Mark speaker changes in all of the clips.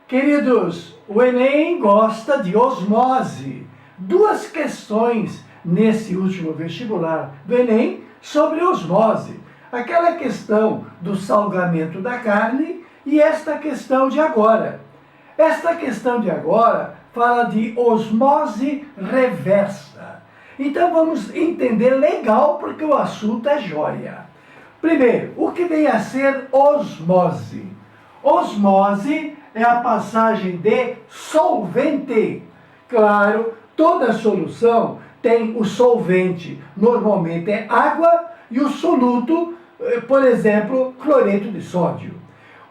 Speaker 1: Queridos, o Enem gosta de osmose. Duas questões nesse último vestibular do Enem sobre osmose. Aquela questão do salgamento da carne e esta questão de agora. Esta questão de agora fala de osmose reversa. Então vamos entender legal porque o assunto é joia. Primeiro, o que vem a ser osmose? Osmose é a passagem de solvente. Claro, toda solução tem o solvente, normalmente é água, e o soluto, por exemplo, cloreto de sódio.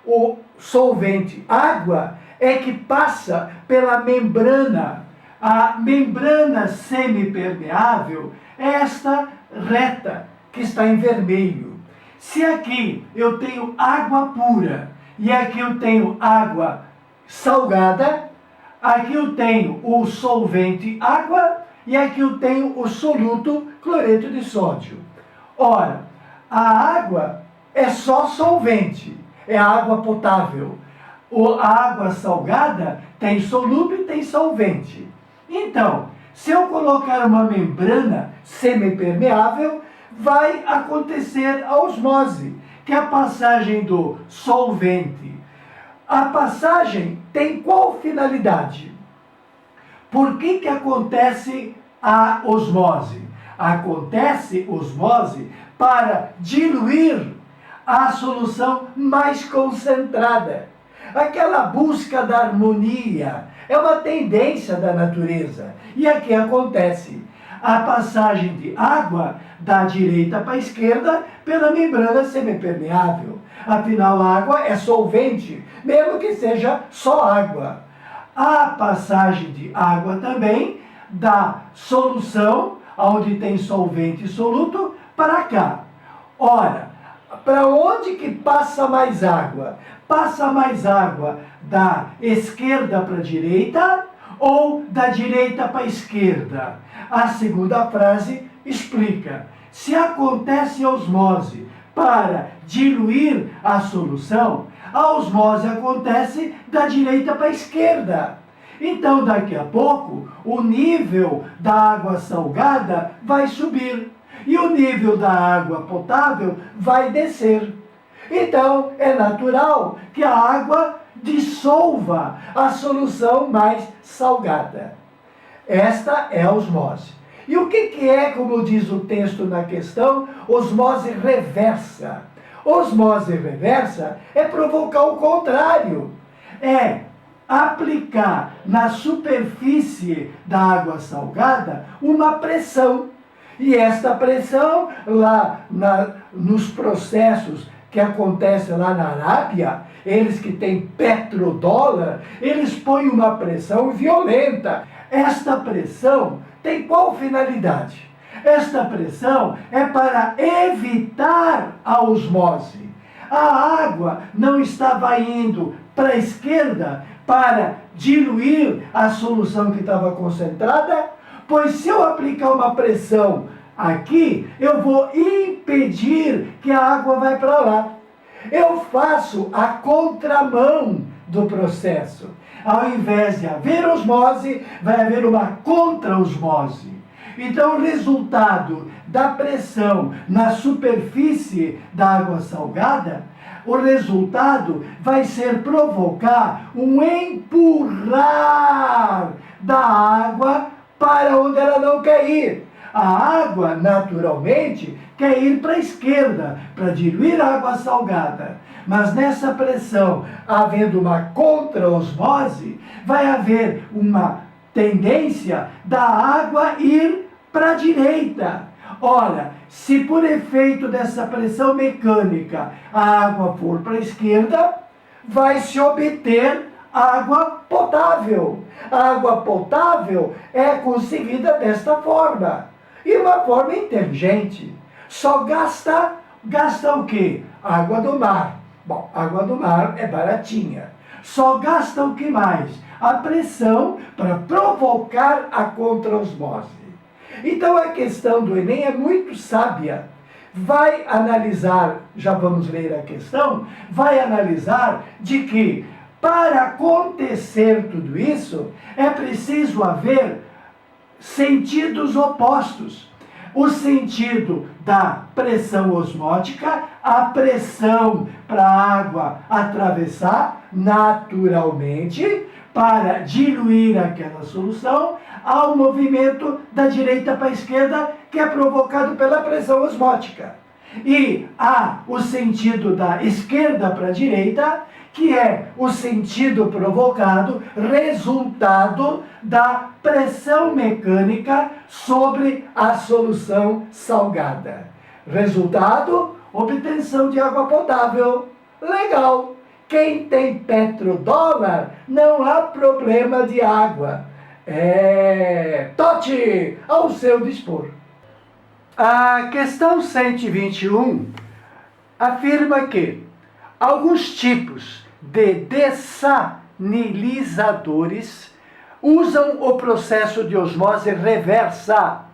Speaker 1: O solvente água é que passa pela membrana. A membrana semipermeável é esta reta que está em vermelho. Se aqui eu tenho água pura e aqui eu tenho água salgada, aqui eu tenho o solvente água e aqui eu tenho o soluto cloreto de sódio. Ora, a água é só solvente, é água potável. A água salgada tem soluto e tem solvente. Então, se eu colocar uma membrana semipermeável, vai acontecer a osmose, que é a passagem do solvente. A passagem tem qual finalidade? Por que acontece a osmose? Acontece osmose para diluir a solução mais concentrada. Aquela busca da harmonia é uma tendência da natureza. E aqui acontece a passagem de água da direita para a esquerda pela membrana semipermeável. Afinal, a água é solvente, mesmo que seja só água. A passagem de água também da solução, onde tem solvente e soluto, para cá. Ora, para onde que passa mais água? Passa mais água da esquerda para a direita ou da direita para a esquerda? A segunda frase explica. Se acontece osmose para diluir a solução, a osmose acontece da direita para a esquerda. Então, daqui a pouco, o nível da água salgada vai subir e o nível da água potável vai descer. Então, é natural que a água dissolva a solução mais salgada. Esta é a osmose. E o que é, como diz o texto na questão, osmose reversa? Osmose reversa é provocar o contrário. É aplicar na superfície da água salgada uma pressão. E esta pressão, lá nos processos que acontecem lá na Arábia, eles que têm petrodólar, eles põem uma pressão violenta. Esta pressão tem qual finalidade? Esta pressão é para evitar a osmose. A água não estava indo para a esquerda para diluir a solução que estava concentrada, pois se eu aplicar uma pressão aqui, eu vou impedir que a água vá para lá. Eu faço a contramão do processo. Ao invés de haver osmose, vai haver uma contra-osmose. Então, o resultado da pressão na superfície da água salgada, o resultado vai ser provocar um empurrar da água para onde ela não quer ir. A água, naturalmente, quer ir para a esquerda, para diluir a água salgada. Mas nessa pressão, havendo uma contra-osmose, vai haver uma tendência da água ir para a direita. Ora, se por efeito dessa pressão mecânica a água for para a esquerda, vai se obter água potável. A água potável é conseguida desta forma. E uma forma inteligente. Só gasta o quê? Água do mar. Bom, água do mar é baratinha. Só gasta o que mais? A pressão para provocar a contra-osmose. Então a questão do Enem é muito sábia. Vai analisar, já vamos ler a questão, vai analisar de que Para acontecer tudo isso, é preciso haver sentidos opostos. O sentido da pressão osmótica, a pressão para a água atravessar naturalmente, para diluir aquela solução, ao movimento da direita para a esquerda, que é provocado pela pressão osmótica. E há o sentido da esquerda para a direita, que é o sentido provocado, resultado da pressão mecânica sobre a solução salgada. Resultado, obtenção de água potável. Legal! Quem tem petrodólar, não há problema de água. Tote ao seu dispor. A questão 121 afirma que alguns tipos de dessanilizadores usam o processo de osmose reversa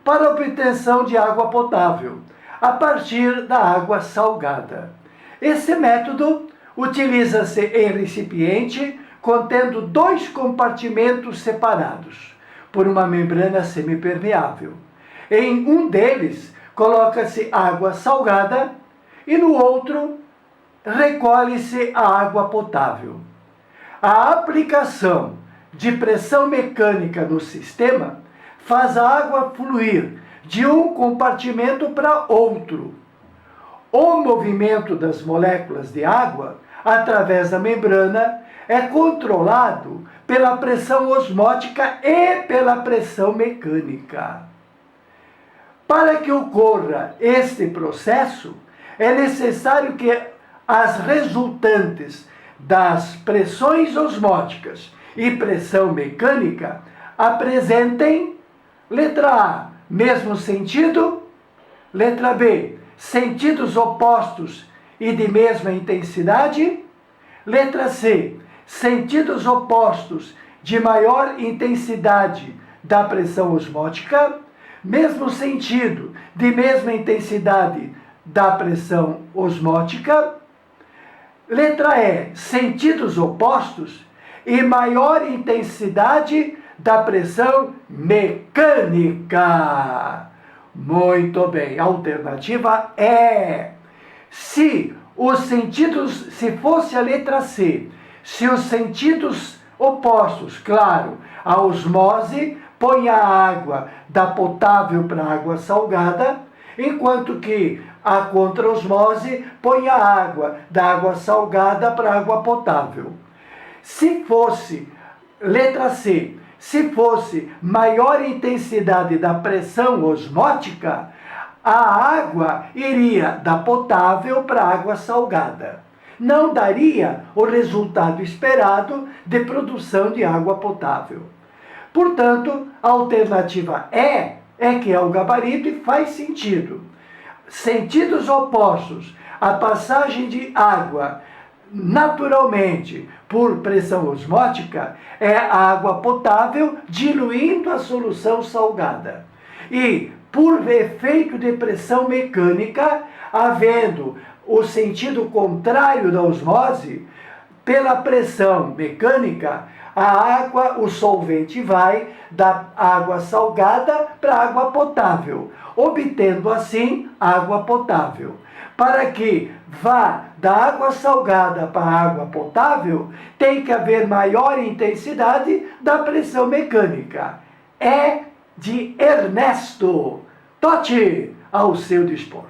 Speaker 1: para a obtenção de água potável a partir da água salgada. Esse método utiliza-se em recipiente contendo 2 compartimentos separados por uma membrana semipermeável. Em um deles, coloca-se água salgada e no outro, recolhe-se a água potável. A aplicação de pressão mecânica no sistema faz a água fluir de um compartimento para outro. O movimento das moléculas de água através da membrana é controlado pela pressão osmótica e pela pressão mecânica. Para que ocorra este processo, é necessário que as resultantes das pressões osmóticas e pressão mecânica apresentem, letra A, mesmo sentido, letra B, sentidos opostos e de mesma intensidade, letra C, sentidos opostos de maior intensidade da pressão osmótica, mesmo sentido de mesma intensidade da pressão osmótica, letra E, sentidos opostos e maior intensidade da pressão mecânica. Muito bem, a alternativa é, se fosse a letra C, se os sentidos opostos, claro, a osmose põe a água da potável para a água salgada, enquanto que a contra-osmose põe a água da água salgada para a água potável. Se fosse, letra C, se fosse maior intensidade da pressão osmótica, a água iria da potável para a água salgada. Não daria o resultado esperado de produção de água potável. Portanto, a alternativa é que é o gabarito e faz sentido. Sentidos opostos, a passagem de água naturalmente por pressão osmótica é a água potável diluindo a solução salgada. E por efeito de pressão mecânica, havendo o sentido contrário da osmose, pela pressão mecânica, a água, o solvente vai da água salgada para a água potável, obtendo assim água potável. Para que vá da água salgada para a água potável, tem que haver maior intensidade da pressão mecânica. É de Ernesto. Tote ao seu dispor.